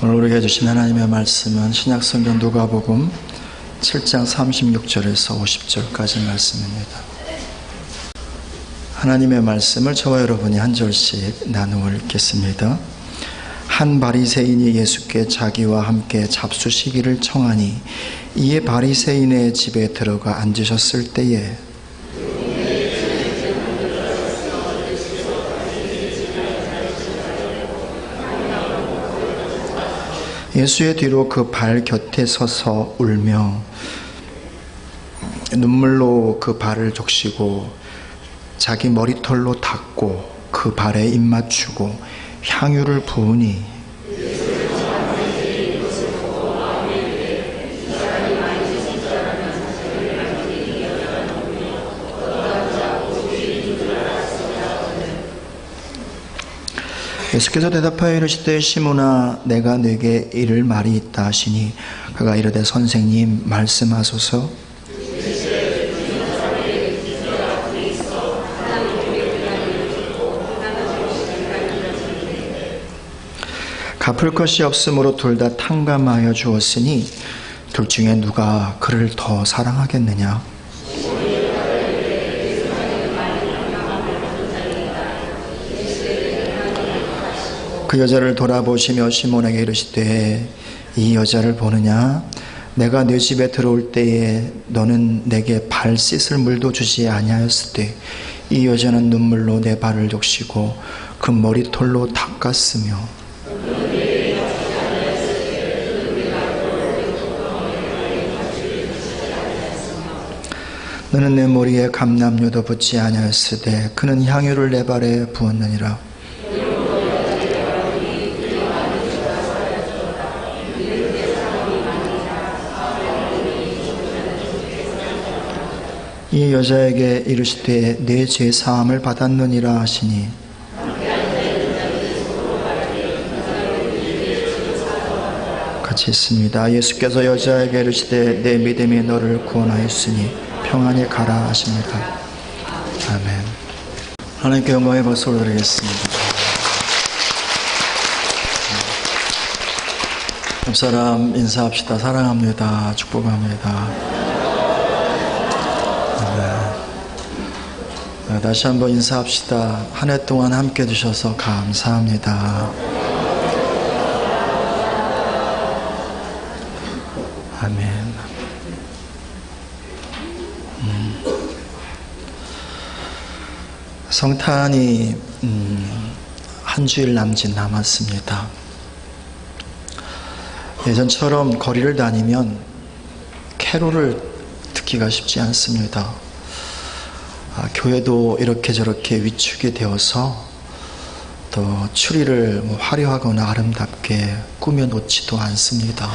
오늘 우리에게 주신 하나님의 말씀은 신약성경 누가복음 7장 36절에서 50절까지 말씀입니다. 하나님의 말씀을 저와 여러분이 한 절씩 나누어 읽겠습니다. 한 바리새인이 예수께 자기와 함께 잡수시기를 청하니 이에 바리새인의 집에 들어가 앉으셨을 때에 예수의 뒤로 그 발 곁에 서서 울며 눈물로 그 발을 적시고 자기 머리털로 닦고 그 발에 입맞추고 향유를 부으니 예수께서 대답하여 이르시되 시몬아 내가 네게 이를 말이 있다 하시니 그가 이르되 선생님 말씀하소서. 갚을 것이 없으므로 둘 다 탕감하여 주었으니 둘 중에 누가 그를 더 사랑하겠느냐? 그 여자를 돌아보시며 시몬에게 이르시되 이 여자를 보느냐? 내가 네 집에 들어올 때에 너는 내게 발 씻을 물도 주지 아니하였으되 이 여자는 눈물로 내 발을 적시고 그 머리털로 닦았으며 너는 내 머리에 감람유도 붓지 아니하였으되 그는 향유를 내 발에 부었느니라. 이 여자에게 이르시되 내 죄 사함을 받았느니라 하시니 같이 있습니다. 예수께서 여자에게 이르시되 내 믿음이 너를 구원하였으니 평안히 가라 하십니다. 아멘. 하나님께 영광의 박수를 드리겠습니다. 옆 사람 인사합시다. 사랑합니다. 축복합니다. 네. 다시 한번 인사합시다. 한 해 동안 함께 해주셔서 감사합니다. 아멘. 성탄이 한 주일 남짓 남았습니다. 예전처럼 거리를 다니면 캐롤을 듣기가 쉽지 않습니다. 교회도 이렇게 저렇게 위축이 되어서 또 추리를 화려하거나 아름답게 꾸며놓지도 않습니다.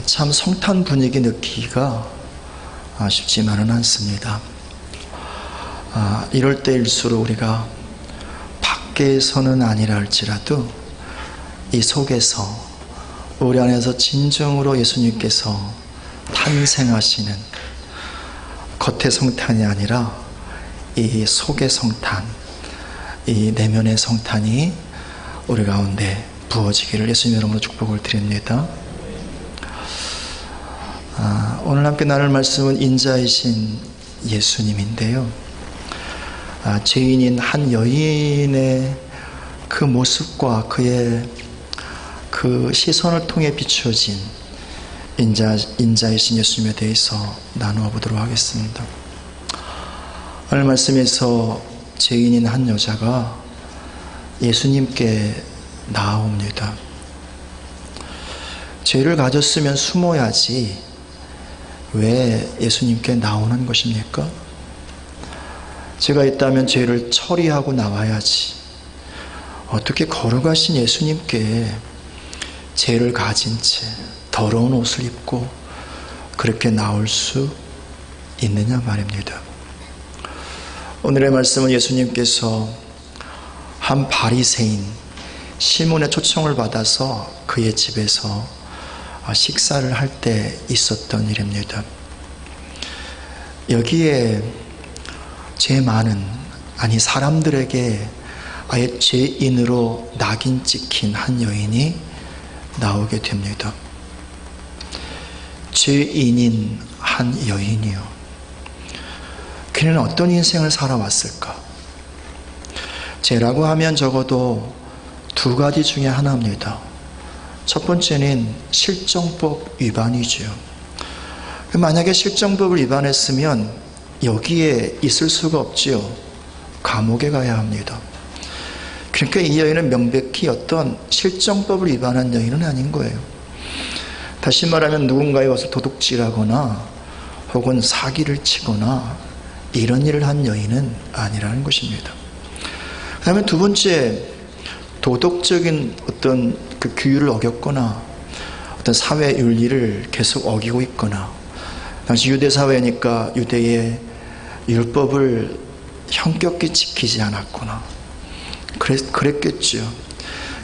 참 성탄 분위기 느끼기가 쉽지만은 않습니다. 이럴 때일수록 우리가 밖에서는 아니라 할지라도 이 속에서 우리 안에서 진정으로 예수님께서 탄생하시는 겉의 성탄이 아니라 이 속의 성탄, 이 내면의 성탄이 우리 가운데 부어지기를 예수님 이름으로 축복을 드립니다. 오늘 함께 나눌 말씀은 인자이신 예수님인데요. 죄인인 한 여인의 그 모습과 그의 그 시선을 통해 비추어진 인자이신 예수님에 대해서 나누어 보도록 하겠습니다. 오늘 말씀에서 죄인인 한 여자가 예수님께 나아옵니다. 죄를 가졌으면 숨어야지 왜 예수님께 나오는 것입니까? 죄가 있다면 죄를 처리하고 나와야지. 어떻게 걸어가신 예수님께 죄를 가진 채 더러운 옷을 입고 그렇게 나올 수 있느냐 말입니다. 오늘의 말씀은 예수님께서 한 바리새인 시몬의 초청을 받아서 그의 집에서 식사를 할 때 있었던 일입니다. 여기에 죄 많은, 아니 사람들에게 아예 죄인으로 낙인 찍힌 한 여인이 나오게 됩니다. 죄인인 한 여인이요. 그는 어떤 인생을 살아왔을까? 죄라고 하면 적어도 두 가지 중에 하나입니다. 첫 번째는 실정법 위반이죠. 만약에 실정법을 위반했으면 여기에 있을 수가 없지요. 감옥에 가야 합니다. 그러니까 이 여인은 명백히 어떤 실정법을 위반한 여인은 아닌 거예요. 다시 말하면 누군가에 와서 도둑질하거나 혹은 사기를 치거나 이런 일을 한 여인은 아니라는 것입니다. 그 다음에 두 번째, 도덕적인 어떤 그 규율을 어겼거나 어떤 사회 윤리를 계속 어기고 있거나, 당시 유대 사회니까 유대의 율법을 형격히 지키지 않았거나 그랬겠죠.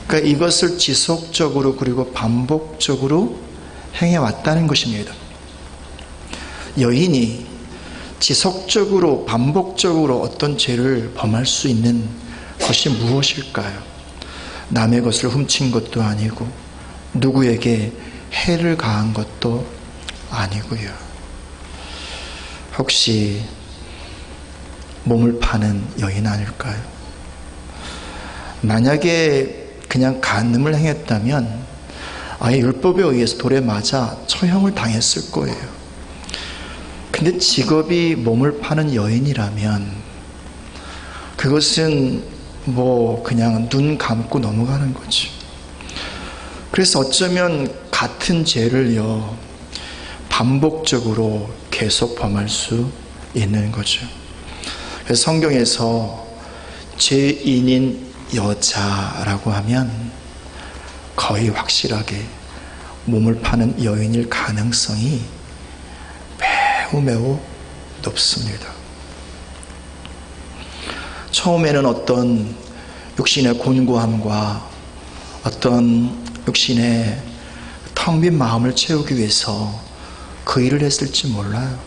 그러니까 이것을 지속적으로 그리고 반복적으로 행해왔다는 것입니다. 여인이 지속적으로 반복적으로 어떤 죄를 범할 수 있는 것이 무엇일까요? 남의 것을 훔친 것도 아니고 누구에게 해를 가한 것도 아니고요. 혹시 몸을 파는 여인 아닐까요? 만약에 그냥 간음을 행했다면 아예 율법에 의해서 돌에 맞아 처형을 당했을 거예요. 근데 직업이 몸을 파는 여인이라면 그것은 뭐 그냥 눈 감고 넘어가는 거죠. 그래서 어쩌면 같은 죄를요 반복적으로 계속 범할 수 있는 거죠. 그래서 성경에서 죄인인 여자라고 하면 거의 확실하게 몸을 파는 여인일 가능성이 매우 높습니다. 처음에는 어떤 육신의 곤고함과 어떤 육신의 텅 빈 마음을 채우기 위해서 그 일을 했을지 몰라요.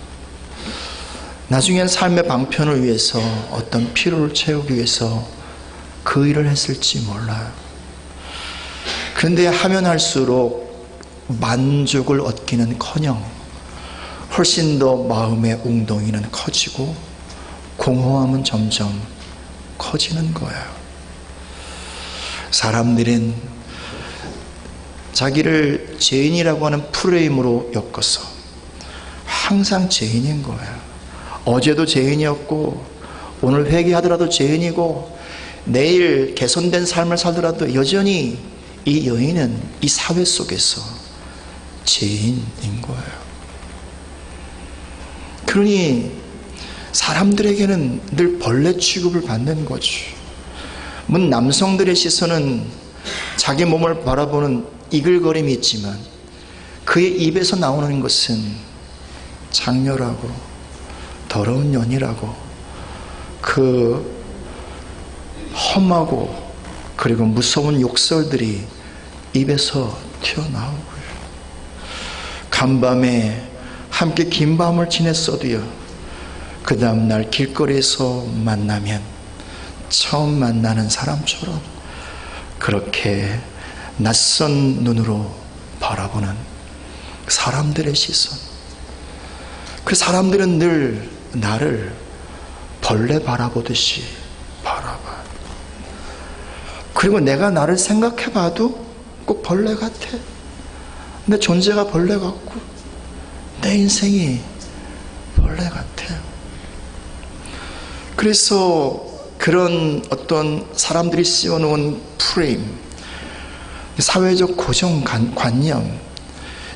나중엔 삶의 방편을 위해서 어떤 필요를 채우기 위해서 그 일을 했을지 몰라요. 그런데 하면 할수록 만족을 얻기는커녕 훨씬 더 마음의 웅덩이는 커지고 공허함은 점점 커지는 거예요. 사람들은 자기를 죄인이라고 하는 프레임으로 엮어서 항상 죄인인 거예요. 어제도 죄인이었고 오늘 회개하더라도 죄인이고 내일 개선된 삶을 살더라도 여전히 이 여인은 이 사회 속에서 죄인인 거예요. 그러니 사람들에게는 늘 벌레 취급을 받는 거죠. 남성들의 시선은 자기 몸을 바라보는 이글거림이 있지만 그의 입에서 나오는 것은 장렬하고 더러운 연이라고 그 험하고 그리고 무서운 욕설들이 입에서 튀어나오고요. 간밤에 함께 긴 밤을 지냈어도요, 그 다음날 길거리에서 만나면 처음 만나는 사람처럼 그렇게 낯선 눈으로 바라보는 사람들의 시선. 그 사람들은 늘 나를 벌레 바라보듯이 바라봐요. 그리고 내가 나를 생각해봐도 꼭 벌레 같아. 내 존재가 벌레 같고 내 인생이 벌레 같아요. 그래서 그런 어떤 사람들이 씌워놓은 프레임, 사회적 고정관념,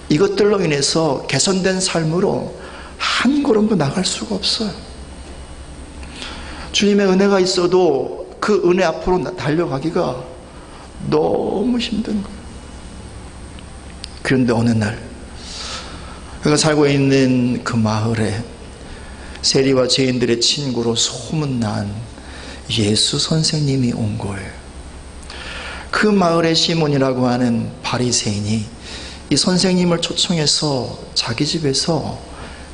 이것들로 인해서 개선된 삶으로 한 걸음도 나갈 수가 없어요. 주님의 은혜가 있어도 그 은혜 앞으로 달려가기가 너무 힘든 거예요. 그런데 어느 날 그가 살고 있는 그 마을에 세리와 죄인들의 친구로 소문난 예수 선생님이 온 거예요. 그 마을의 시몬이라고 하는 바리새인이 이 선생님을 초청해서 자기 집에서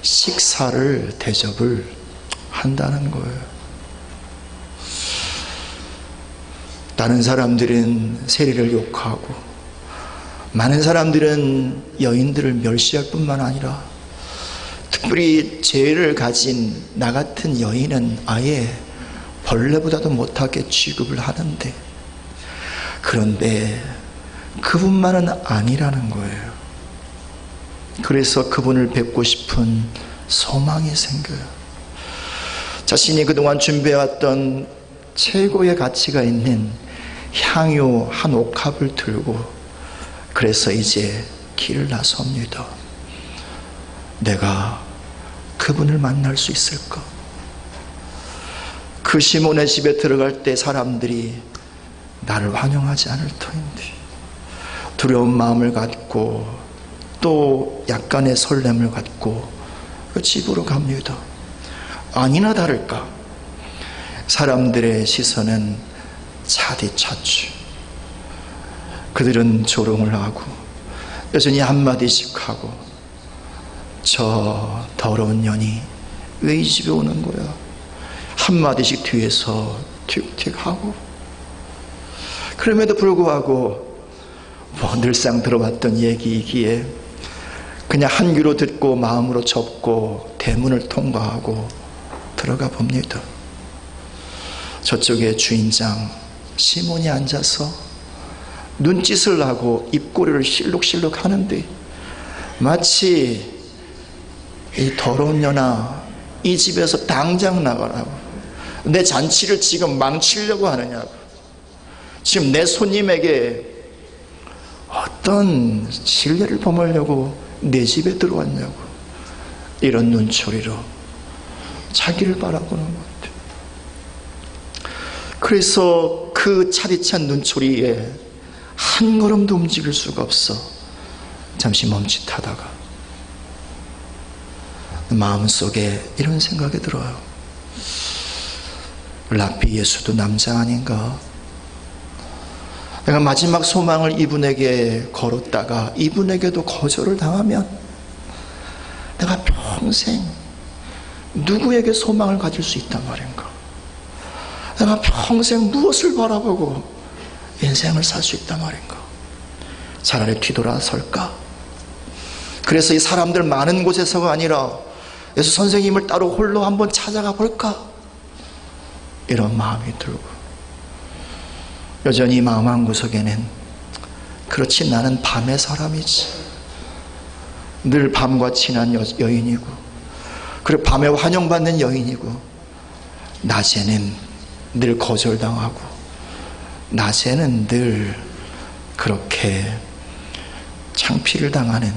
식사를 대접을 한다는 거예요. 다른 사람들은 세리를 욕하고 많은 사람들은 여인들을 멸시할 뿐만 아니라 특별히 죄를 가진 나 같은 여인은 아예 벌레보다도 못하게 취급을 하는데, 그런데 그분만은 아니라는 거예요. 그래서 그분을 뵙고 싶은 소망이 생겨요. 자신이 그동안 준비해왔던 최고의 가치가 있는 향유 한 옥합을 들고, 그래서 이제 길을 나섭니다. 내가 그분을 만날 수 있을까? 그 시몬의 집에 들어갈 때 사람들이 나를 환영하지 않을 터인데, 두려운 마음을 갖고 또 약간의 설렘을 갖고 그 집으로 갑니다. 아니나 다를까 사람들의 시선은 차디차추. 그들은 조롱을 하고 여전히 한마디씩 하고, 저 더러운 년이 왜 이 집에 오는 거야? 한마디씩 뒤에서 틱틱하고. 그럼에도 불구하고 늘상 들어왔던 얘기이기에 그냥 한 귀로 듣고 마음으로 접고 대문을 통과하고 들어가 봅니다. 저쪽에 주인장 시몬이 앉아서 눈짓을 하고 입꼬리를 실룩실룩 하는데, 마치 이 더러운 년아, 이 집에서 당장 나가라고, 내 잔치를 지금 망치려고 하느냐고, 지금 내 손님에게 어떤 신뢰를 범하려고 내 집에 들어왔냐고, 이런 눈초리로 자기를 바라보는 것 같아요. 그래서 그 차디찬 눈초리에 한 걸음도 움직일 수가 없어 잠시 멈칫하다가 마음속에 이런 생각이 들어요. 랍비 예수도 남자 아닌가? 내가 마지막 소망을 이분에게 걸었다가 이분에게도 거절을 당하면 내가 평생 누구에게 소망을 가질 수 있단 말인가? 내가 평생 무엇을 바라보고 인생을 살 수 있단 말인가? 차라리 뒤돌아설까? 그래서 이 사람들 많은 곳에서가 아니라 예수 선생님을 따로 홀로 한번 찾아가 볼까? 이런 마음이 들고, 여전히 마음 한구석에는 그렇지, 나는 밤의 사람이지, 늘 밤과 친한 여인이고, 그리고 밤에 환영받는 여인이고, 낮에는 늘 거절당하고, 낮에는 늘 그렇게 창피를 당하는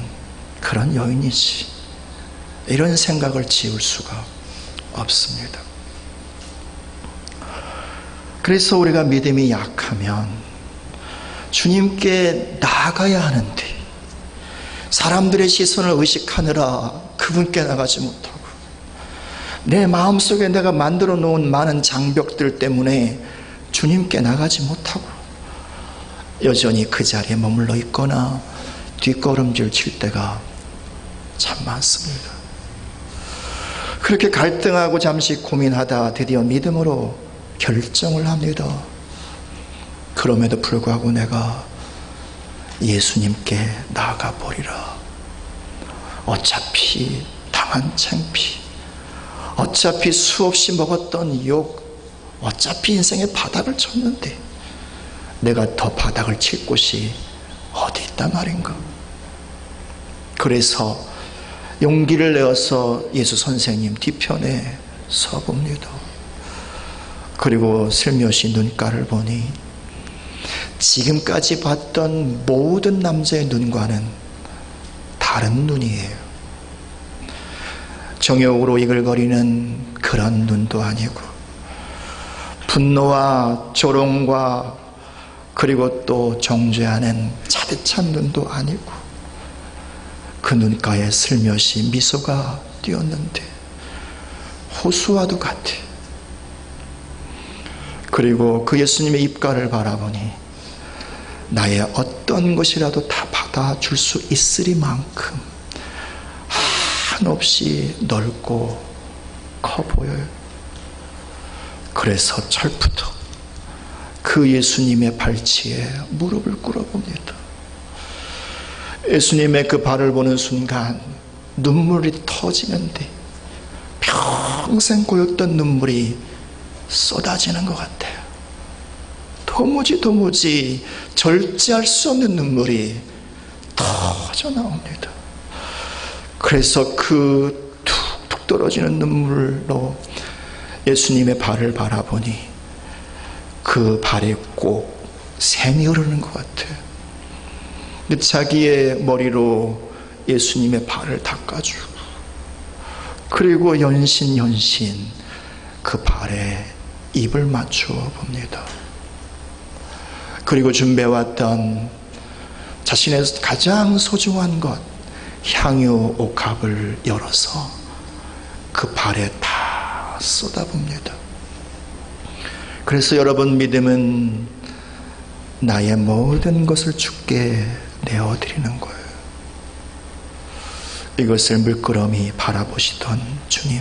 그런 여인이지, 이런 생각을 지울 수가 없습니다. 그래서 우리가 믿음이 약하면 주님께 나아가야 하는데 사람들의 시선을 의식하느라 그분께 나가지 못하고, 내 마음속에 내가 만들어 놓은 많은 장벽들 때문에 주님께 나가지 못하고 여전히 그 자리에 머물러 있거나 뒷걸음질 칠 때가 참 많습니다. 그렇게 갈등하고 잠시 고민하다 드디어 믿음으로 결정을 합니다. 그럼에도 불구하고 내가 예수님께 나아가 보리라. 어차피 당한 창피, 어차피 수없이 먹었던 욕, 어차피 인생의 바닥을 쳤는데 내가 더 바닥을 칠 곳이 어디 있단 말인가? 그래서 용기를 내어서 예수 선생님 뒤편에 서봅니다. 그리고 슬며시 눈가를 보니 지금까지 봤던 모든 남자의 눈과는 다른 눈이에요. 정욕으로 이글거리는 그런 눈도 아니고, 분노와 조롱과 그리고 또 정죄하는 차디찬 눈도 아니고, 그 눈가에 슬며시 미소가 띄었는데 호수와도 같아. 그리고 그 예수님의 입가를 바라보니 나의 어떤 것이라도 다 받아줄 수 있으리만큼 한없이 넓고 커 보여요. 그래서 철부터 그 예수님의 발치에 무릎을 꿇어봅니다. 예수님의 그 발을 보는 순간 눈물이 터지는데 평생 고였던 눈물이 쏟아지는 것 같아요. 도무지 절제할 수 없는 눈물이 터져 나옵니다. 그래서 그 툭툭 떨어지는 눈물로 예수님의 발을 바라보니 그 발에 꼭 샘이 흐르는 것 같아요. 근데 자기의 머리로 예수님의 발을 닦아주고, 그리고 연신 그 발에 입을 맞추어 봅니다. 그리고 준비해왔던 자신의 가장 소중한 것, 향유 옥합을 열어서 그 발에 다 쏟아봅니다. 그래서 여러분, 믿음은 나의 모든 것을 주께 내어드리는 거예요. 이것을 물끄러미 바라보시던 주님,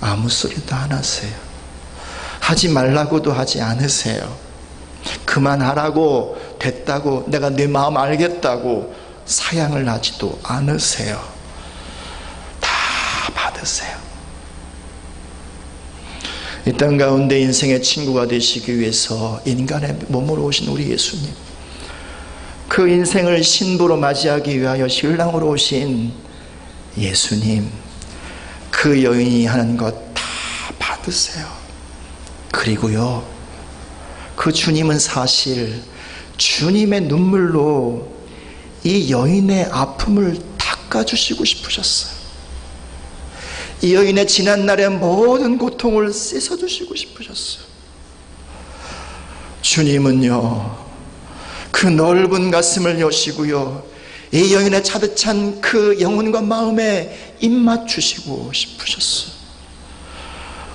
아무 소리도 안 하세요. 하지 말라고도 하지 않으세요. 그만하라고, 됐다고, 내가 네 마음 알겠다고 사양을 하지도 않으세요. 다 받으세요. 이 땅 가운데 인생의 친구가 되시기 위해서 인간의 몸으로 오신 우리 예수님, 그 인생을 신부로 맞이하기 위하여 신랑으로 오신 예수님, 그 여인이 하는 것 다 받으세요. 그리고요, 그 주님은 사실 주님의 눈물로 이 여인의 아픔을 닦아주시고 싶으셨어요. 이 여인의 지난날의 모든 고통을 씻어주시고 싶으셨어요. 주님은요, 그 넓은 가슴을 여시고요, 이 여인의 차듯한 그 영혼과 마음에 입맞추시고 싶으셨어요.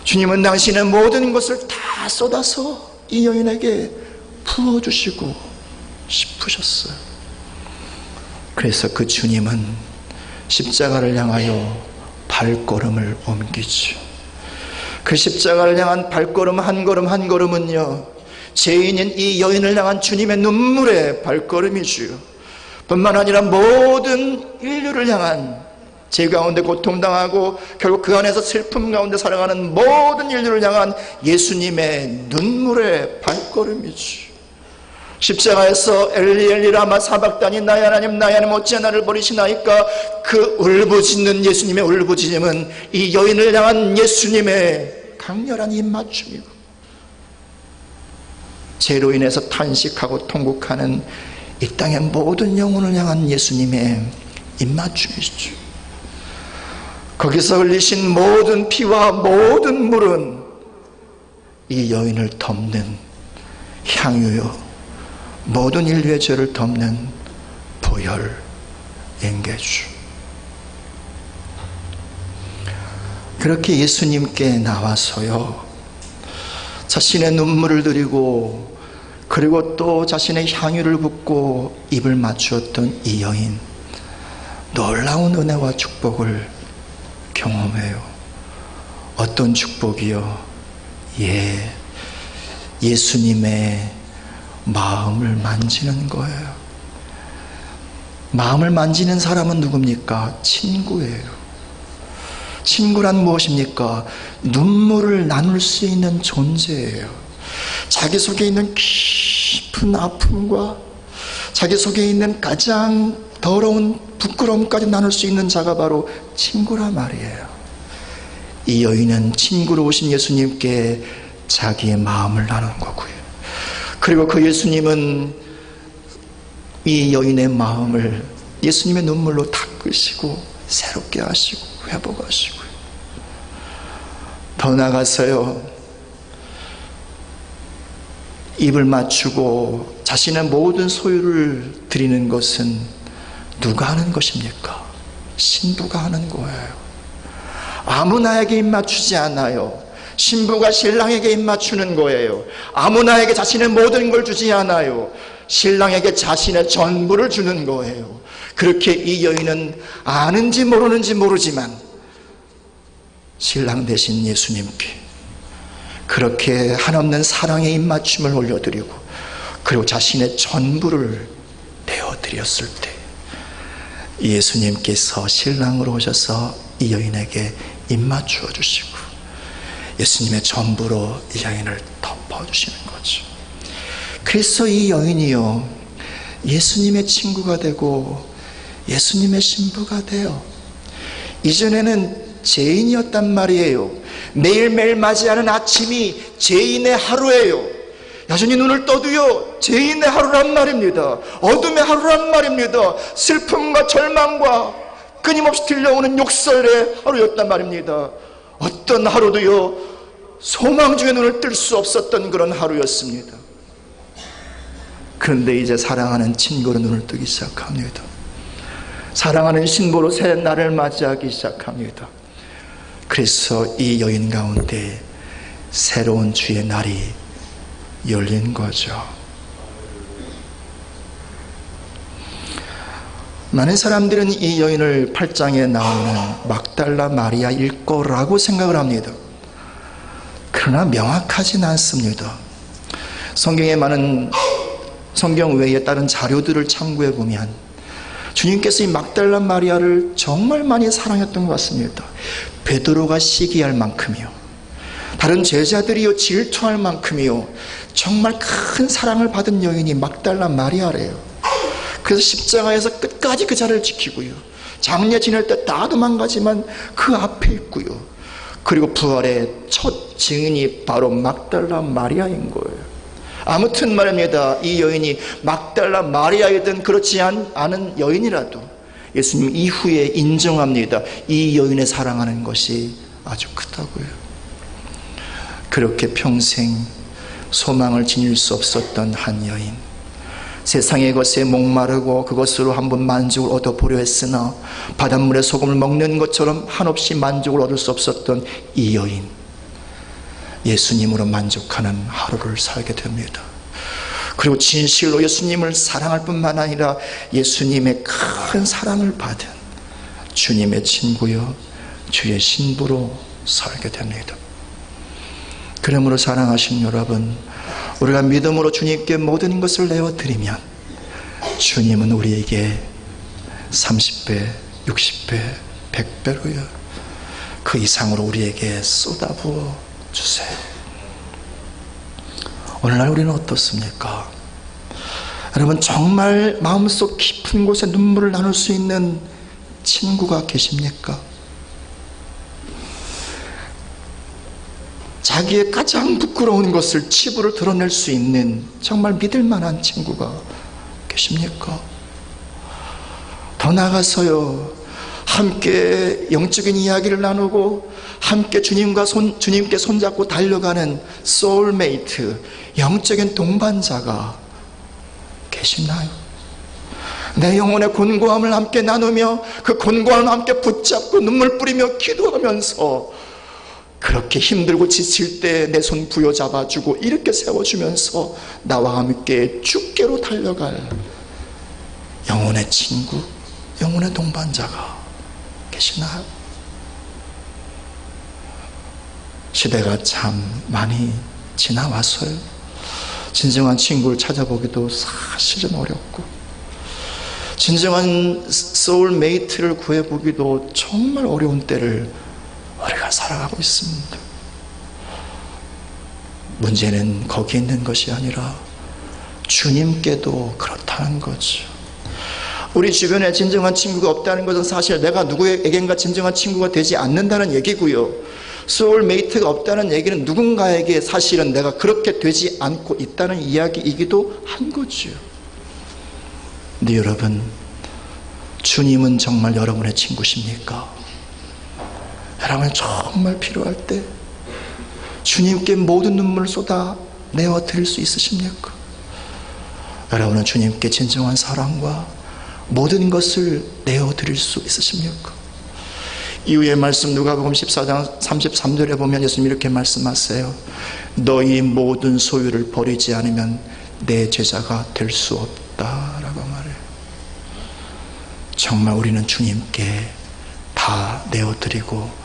주님은 당신의 모든 것을 다 쏟아서 이 여인에게 부어주시고 싶으셨어요. 그래서 그 주님은 십자가를 향하여 발걸음을 옮기죠. 그 십자가를 향한 발걸음 한 걸음 한 걸음은요, 죄인인 이 여인을 향한 주님의 눈물의 발걸음이지요. 뿐만 아니라 모든 인류를 향한, 죄 가운데 고통당하고 결국 그 안에서 슬픔 가운데 살아가는 모든 인류를 향한 예수님의 눈물의 발걸음이지요. 십자가에서 엘리 엘리 라마 사박다니, 나의 하나님 나의 하나님 어찌 나를 버리시나이까, 그 울부짖는 예수님의 울부짖음은 이 여인을 향한 예수님의 강렬한 입맞춤이고, 죄로 인해서 탄식하고 통곡하는 이 땅의 모든 영혼을 향한 예수님의 입맞춤이죠. 거기서 흘리신 모든 피와 모든 물은 이 여인을 덮는 향유요, 모든 인류의 죄를 덮는 보혈 앵개주. 그렇게 예수님께 나와서요, 자신의 눈물을 드리고, 그리고 또 자신의 향유를 붓고 입을 맞추었던 이 여인, 놀라운 은혜와 축복을 경험해요. 어떤 축복이요? 예수님의 마음을 만지는 거예요. 마음을 만지는 사람은 누굽니까? 친구예요. 친구란 무엇입니까? 눈물을 나눌 수 있는 존재예요. 자기 속에 있는 깊은 아픔과 자기 속에 있는 가장 더러운 부끄러움까지 나눌 수 있는 자가 바로 친구란 말이에요. 이 여인은 친구로 오신 예수님께 자기의 마음을 나눈 거고요. 그리고 그 예수님은 이 여인의 마음을 예수님의 눈물로 닦으시고 새롭게 하시고 회복하시고요. 더 나아가서요, 입을 맞추고 자신의 모든 소유를 드리는 것은 누가 하는 것입니까? 신부가 하는 거예요. 아무나에게 입 맞추지 않아요. 신부가 신랑에게 입 맞추는 거예요. 아무나에게 자신의 모든 걸 주지 않아요. 신랑에게 자신의 전부를 주는 거예요. 그렇게 이 여인은 아는지 모르는지 모르지만 신랑 대신 예수님께 그렇게 한없는 사랑의 입맞춤을 올려드리고, 그리고 자신의 전부를 내어드립니다. 드렸을 때 예수님께서 신랑으로 오셔서 이 여인에게 입맞추어 주시고 예수님의 전부로 이 여인을 덮어주시는 거죠. 그래서 이 여인이요, 예수님의 친구가 되고 예수님의 신부가 돼요. 이전에는 죄인이었단 말이에요. 매일매일 맞이하는 아침이 죄인의 하루예요. 여전히 눈을 떠도요, 죄인의 하루란 말입니다. 어둠의 하루란 말입니다. 슬픔과 절망과 끊임없이 들려오는 욕설의 하루였단 말입니다. 어떤 하루도요, 소망 중에 눈을 뜰 수 없었던 그런 하루였습니다. 그런데 이제 사랑하는 친구로 눈을 뜨기 시작합니다. 사랑하는 신부로 새 날을 맞이하기 시작합니다. 그래서 이 여인 가운데 새로운 주의 날이 열린 거죠. 많은 사람들은 이 여인을 8장에 나오는 막달라 마리아일 거라고 생각을 합니다. 그러나 명확하진 않습니다. 성경에 많은 성경 외에 다른 자료들을 참고해 보면 주님께서 이 막달라 마리아를 정말 많이 사랑했던 것 같습니다. 베드로가 시기할 만큼이요, 다른 제자들이요 질투할 만큼이요, 정말 큰 사랑을 받은 여인이 막달라 마리아래요. 그래서 십자가에서 끝까지 그 자리를 지키고요, 장례 지낼 때 다 도망가지만 그 앞에 있고요, 그리고 부활의 첫 증인이 바로 막달라 마리아인 거예요. 아무튼 말입니다, 이 여인이 막달라 마리아이든 그렇지 않은 여인이라도 예수님 이후에 인정합니다. 이 여인을 사랑하는 것이 아주 크다고요. 그렇게 평생 소망을 지닐 수 없었던 한 여인, 세상의 것에 목마르고 그것으로 한번 만족을 얻어보려 했으나 바닷물에 소금을 먹는 것처럼 한없이 만족을 얻을 수 없었던 이 여인, 예수님으로 만족하는 하루를 살게 됩니다. 그리고 진실로 예수님을 사랑할 뿐만 아니라 예수님의 큰 사랑을 받은 주님의 친구요 주의 신부로 살게 됩니다. 그러므로 사랑하신 여러분, 우리가 믿음으로 주님께 모든 것을 내어드리면 주님은 우리에게 30배, 60배, 100배로요, 그 이상으로 우리에게 쏟아부어 주세요. 오늘날 우리는 어떻습니까? 여러분, 정말 마음속 깊은 곳에 눈물을 나눌 수 있는 친구가 계십니까? 자기의 가장 부끄러운 것을 치부를 드러낼 수 있는 정말 믿을 만한 친구가 계십니까? 더 나아가서요, 함께 영적인 이야기를 나누고 함께 주님께 손잡고 달려가는 소울메이트, 영적인 동반자가 계시나요? 내 영혼의 곤고함을 함께 나누며 그 곤고함을 함께 붙잡고 눈물 뿌리며 기도하면서 그렇게 힘들고 지칠 때 내 손 부여잡아주고 이렇게 세워주면서 나와 함께 주께로 달려갈 영혼의 친구, 영혼의 동반자가 계시나요? 시대가 참 많이 지나왔어요. 진정한 친구를 찾아보기도 사실은 어렵고, 진정한 소울메이트를 구해보기도 정말 어려운 때를 우리가 살아가고 있습니다. 문제는 거기 있는 것이 아니라 주님께도 그렇다는 거죠. 우리 주변에 진정한 친구가 없다는 것은 사실 내가 누구에겐가 진정한 친구가 되지 않는다는 얘기고요, 소울메이트가 없다는 얘기는 누군가에게 사실은 내가 그렇게 되지 않고 있다는 이야기이기도 한 거죠. 근데 여러분, 주님은 정말 여러분의 친구십니까? 여러분 정말 필요할 때 주님께 모든 눈물을 쏟아 내어 드릴 수 있으십니까? 여러분은 주님께 진정한 사랑과 모든 것을 내어 드릴 수 있으십니까? 이후의 말씀 누가복음 14장 33절에 보면 예수님이 이렇게 말씀하세요. 너희 모든 소유를 버리지 않으면 내 제자가 될 수 없다라고 말해요. 정말 우리는 주님께 다 내어드리고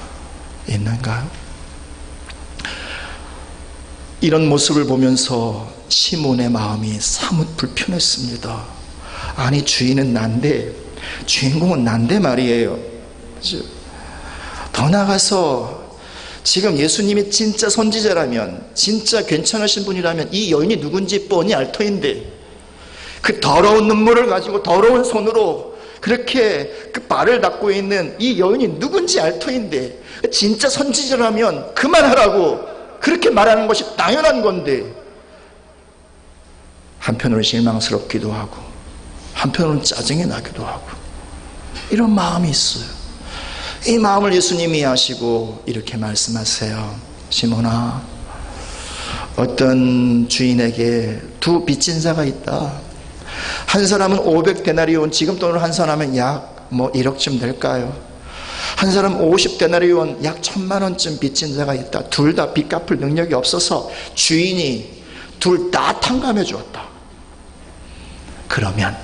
있는가요? 이런 모습을 보면서 시몬의 마음이 사뭇 불편했습니다. 아니 주인은 난데, 주인공은 난데 말이에요. 그죠? 더 나아가서 지금 예수님이 진짜 선지자라면, 진짜 괜찮으신 분이라면 이 여인이 누군지 뻔히 알 터인데, 그 더러운 눈물을 가지고 더러운 손으로 그렇게 그 발을 닦고 있는 이 여인이 누군지 알 터인데, 진짜 선지자라면 그만하라고 그렇게 말하는 것이 당연한 건데, 한편으로는 실망스럽기도 하고 한편으로는 짜증이 나기도 하고, 이런 마음이 있어요. 이 마음을 예수님이 아시고 이렇게 말씀하세요. 시몬아, 어떤 주인에게 두 빚진 자가 있다. 한 사람은 500데나리온, 지금 돈으로 환산하면 약 1억쯤 될까요? 한 사람은 50데나리온, 약 1000만원쯤 빚진 자가 있다. 둘 다 빚 갚을 능력이 없어서 주인이 둘 다 탕감해 주었다. 그러면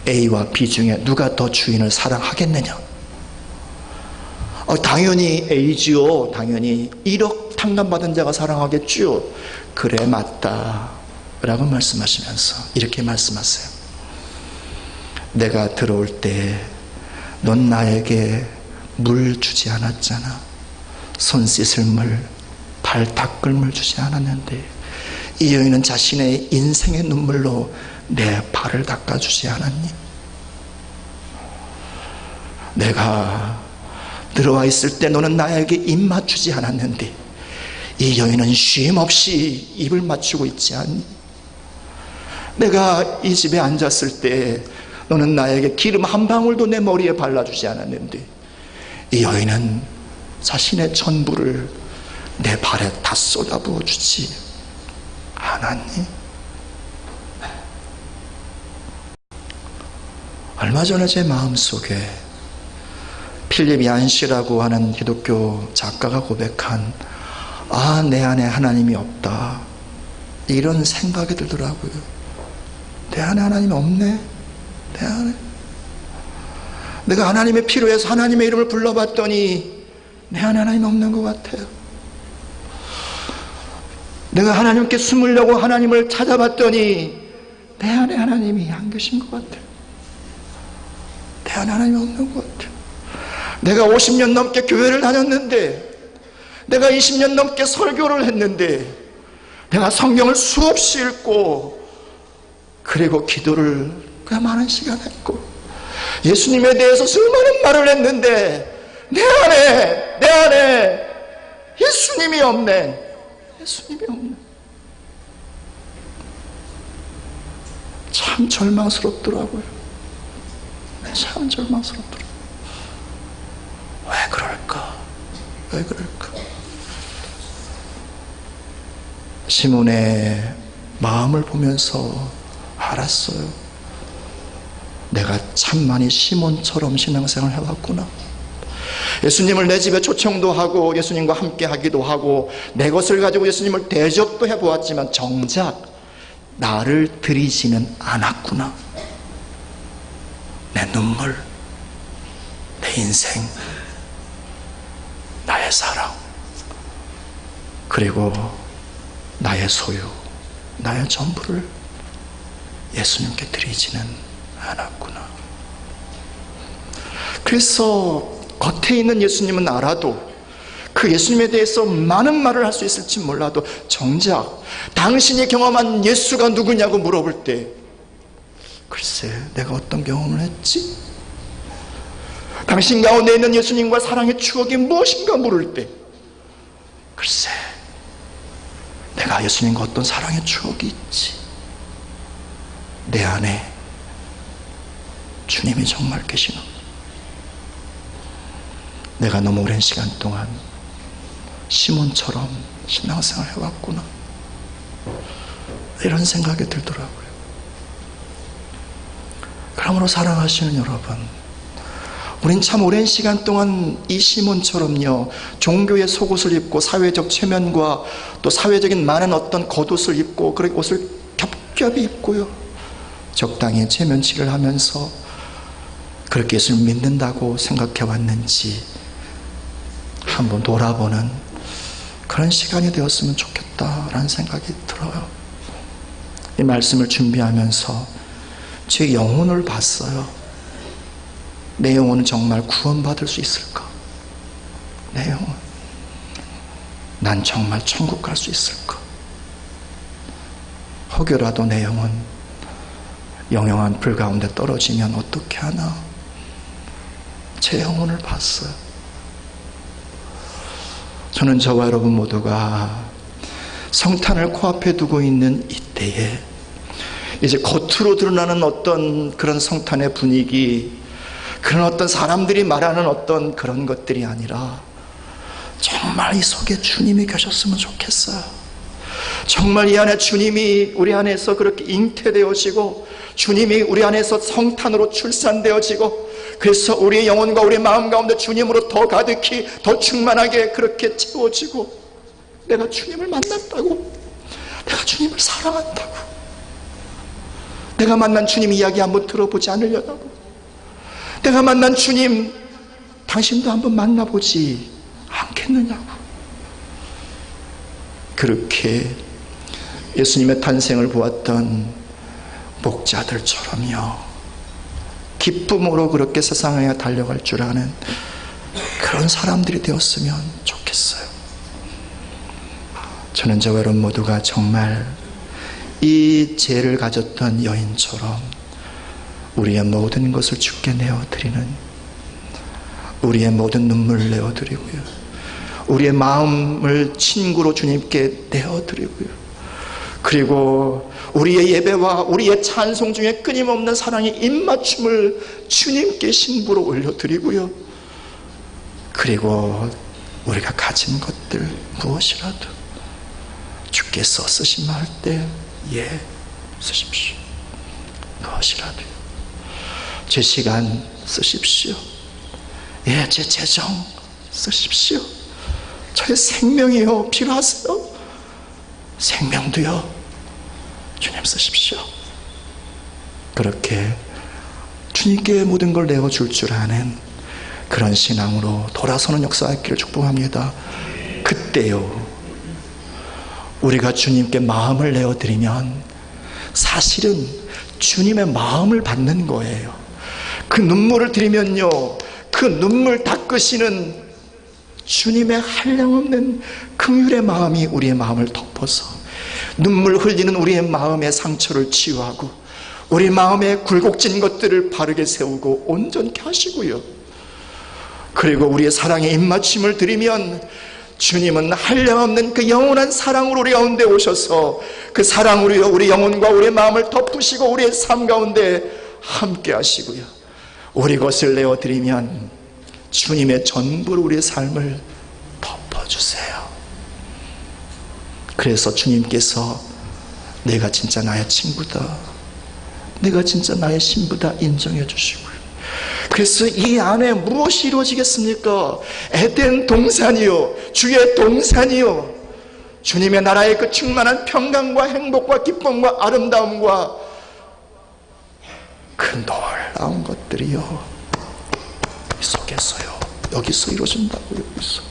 A와 B 중에 누가 더 주인을 사랑하겠느냐? 당연히 A지요. 당연히 1억 탕감받은 자가 사랑하겠지요. 그래, 맞다 라고 말씀하시면서 이렇게 말씀하세요. 내가 들어올 때 넌 나에게 물 주지 않았잖아. 손 씻을 물, 발 닦을 물 주지 않았는데, 이 여인은 자신의 인생의 눈물로 내 발을 닦아주지 않았니? 내가 들어와 있을 때 너는 나에게 입 맞추지 않았는데, 이 여인은 쉼 없이 입을 맞추고 있지 않니? 내가 이 집에 앉았을 때 너는 나에게 기름 한 방울도 내 머리에 발라주지 않았는데, 이 여인은 자신의 전부를 내 발에 다 쏟아부어 주지 않았니? 얼마 전에 제 마음속에 필립 얀시라고 하는 기독교 작가가 고백한, 내 안에 하나님이 없다, 이런 생각이 들더라고요. 내 안에 하나님이 없네. 내 안에 내가 하나님의 필요해서 하나님의 이름을 불러봤더니 내 안에 하나님이 없는 것 같아요. 내가 하나님께 숨으려고 하나님을 찾아봤더니 내 안에 하나님이 안 계신 것 같아요. 내 안에 하나님이 없는 것 같아요. 내가 50년 넘게 교회를 다녔는데, 내가 20년 넘게 설교를 했는데, 내가 성경을 수없이 읽고, 그리고 기도를 꽤 많은 시간 했고, 예수님에 대해서 수많은 말을 했는데, 내 안에 예수님이 없네. 예수님이 없네. 참 절망스럽더라고요. 참 절망스럽더라고요. 왜 그럴까? 왜 그럴까? 시몬의 마음을 보면서 알았어요. 내가 참 많이 시몬처럼 신앙생활을 해왔구나. 예수님을 내 집에 초청도 하고 예수님과 함께 하기도 하고 내 것을 가지고 예수님을 대접도 해보았지만 정작 나를 들이지는 않았구나. 내 눈물, 내 인생, 나의 사랑, 그리고 나의 소유, 나의 전부를 예수님께 드리지는 않았구나. 그래서 겉에 있는 예수님은 알아도, 그 예수님에 대해서 많은 말을 할 수 있을지 몰라도, 정작 당신이 경험한 예수가 누구냐고 물어볼 때, 글쎄 내가 어떤 경험을 했지? 당신 가운데 있는 예수님과 사랑의 추억이 무엇인가 물을 때, 글쎄 내가 예수님과 어떤 사랑의 추억이 있지? 내 안에 주님이 정말 계시나? 내가 너무 오랜 시간 동안 시몬처럼 신앙생활을 해왔구나, 이런 생각이 들더라고요. 그러므로 사랑하시는 여러분, 우린 참 오랜 시간 동안 이 시몬처럼요, 종교의 속옷을 입고 사회적 체면과 또 사회적인 많은 어떤 겉옷을 입고, 그렇게 옷을 겹겹이 입고요, 적당히 체면치를 하면서 그렇게 예수를 믿는다고 생각해 왔는지 한번 돌아보는 그런 시간이 되었으면 좋겠다라는 생각이 들어요. 이 말씀을 준비하면서 제 영혼을 봤어요. 내 영혼은 정말 구원받을 수 있을까? 내 영혼, 난 정말 천국 갈 수 있을까? 혹여라도 내 영혼 영영한 불 가운데 떨어지면 어떻게 하나? 제 영혼을 봤어요. 저는 저와 여러분 모두가 성탄을 코앞에 두고 있는 이때에 이제 겉으로 드러나는 어떤 그런 성탄의 분위기, 그런 어떤 사람들이 말하는 어떤 그런 것들이 아니라 정말 이 속에 주님이 계셨으면 좋겠어요. 정말 이 안에 주님이 우리 안에서 그렇게 잉태되어지고 주님이 우리 안에서 성탄으로 출산되어지고 그래서 우리의 영혼과 우리의 마음 가운데 주님으로 더 가득히 더 충만하게 그렇게 채워지고 내가 주님을 만났다고, 내가 주님을 사랑한다고, 내가 만난 주님 이야기 한번 들어보지 않으려고, 내가 만난 주님 당신도 한번 만나보지 않겠느냐고. 그렇게 예수님의 탄생을 보았던 목자들처럼요, 기쁨으로 그렇게 세상에 달려갈 줄 아는 그런 사람들이 되었으면 좋겠어요. 저는 저와 여러분 모두가 정말 이 죄를 가졌던 여인처럼 우리의 모든 것을 주께 내어드리는, 우리의 모든 눈물을 내어드리고요, 우리의 마음을 친구로 주님께 내어드리고요, 그리고 우리의 예배와 우리의 찬송 중에 끊임없는 사랑의 입맞춤을 주님께 신부로 올려드리고요, 그리고 우리가 가진 것들 무엇이라도 주께서 쓰시면 할 때 예, 쓰십시오. 무엇이라도요. 제 시간 쓰십시오. 예, 제 재정 쓰십시오. 저의 생명이요, 필요하세요? 생명도요, 주님 쓰십시오. 그렇게 주님께 모든 걸 내어줄 줄 아는 그런 신앙으로 돌아서는 역사하기를 축복합니다. 그때요, 우리가 주님께 마음을 내어드리면 사실은 주님의 마음을 받는 거예요. 그 눈물을 드리면요, 그 눈물 닦으시는 주님의 한량없는 긍휼의 마음이 우리의 마음을 덮어서 눈물 흘리는 우리의 마음의 상처를 치유하고 우리 마음에 굴곡진 것들을 바르게 세우고 온전케 하시고요, 그리고 우리의 사랑의 입맞춤을 드리면 주님은 한량없는 그 영원한 사랑으로 우리 가운데 오셔서 그 사랑으로 우리 영혼과 우리의 마음을 덮으시고 우리의 삶 가운데 함께 하시고요, 우리 것을 내어드리면 주님의 전부로 우리의 삶을 덮어주세요. 그래서 주님께서 내가 진짜 나의 친구다, 내가 진짜 나의 신부다 인정해 주시고요, 그래서 이 안에 무엇이 이루어지겠습니까? 에덴 동산이요, 주의 동산이요, 주님의 나라의 그 충만한 평강과 행복과 기쁨과 아름다움과 그 놀라운 것들이요, 이 속에서요, 여기서 이루어진다고요. 여기서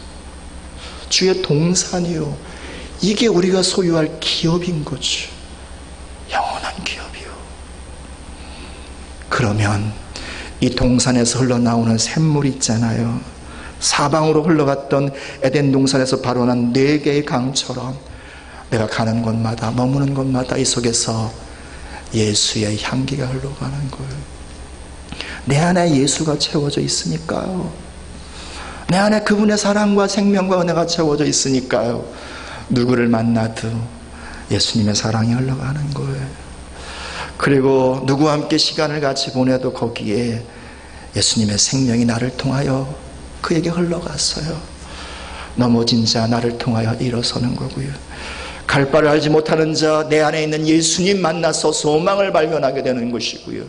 주의 동산이요, 이게 우리가 소유할 기업인 거죠. 영원한 기업이요. 그러면 이 동산에서 흘러나오는 샘물이 있잖아요, 사방으로 흘러갔던 에덴 동산에서 발원한 4개의 강처럼 내가 가는 곳마다 머무는 곳마다 이 속에서 예수의 향기가 흘러가는 거예요. 내 안에 예수가 채워져 있으니까요, 내 안에 그분의 사랑과 생명과 은혜가 채워져 있으니까요, 누구를 만나도 예수님의 사랑이 흘러가는 거예요. 그리고 누구와 함께 시간을 같이 보내도 거기에 예수님의 생명이 나를 통하여 그에게 흘러갔어요. 넘어진 자 나를 통하여 일어서는 거고요, 갈 바를 알지 못하는 자 내 안에 있는 예수님 만나서 소망을 발견하게 되는 것이고요,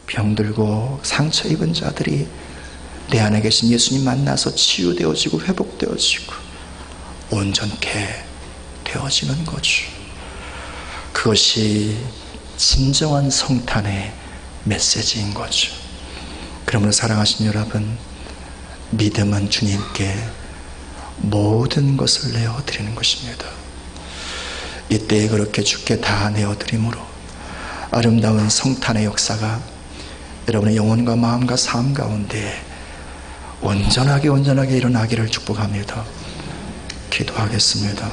병들고 상처 입은 자들이 내 안에 계신 예수님 만나서 치유되어지고 회복되어지고 온전케 되어지는 거죠. 그것이 진정한 성탄의 메시지인 거죠. 그러므로 사랑하신 여러분, 믿음은 주님께 모든 것을 내어드리는 것입니다. 이때에 그렇게 주께 다 내어드림으로 아름다운 성탄의 역사가 여러분의 영혼과 마음과 삶 가운데 온전하게 일어나기를 축복합니다. 기도하겠습니다.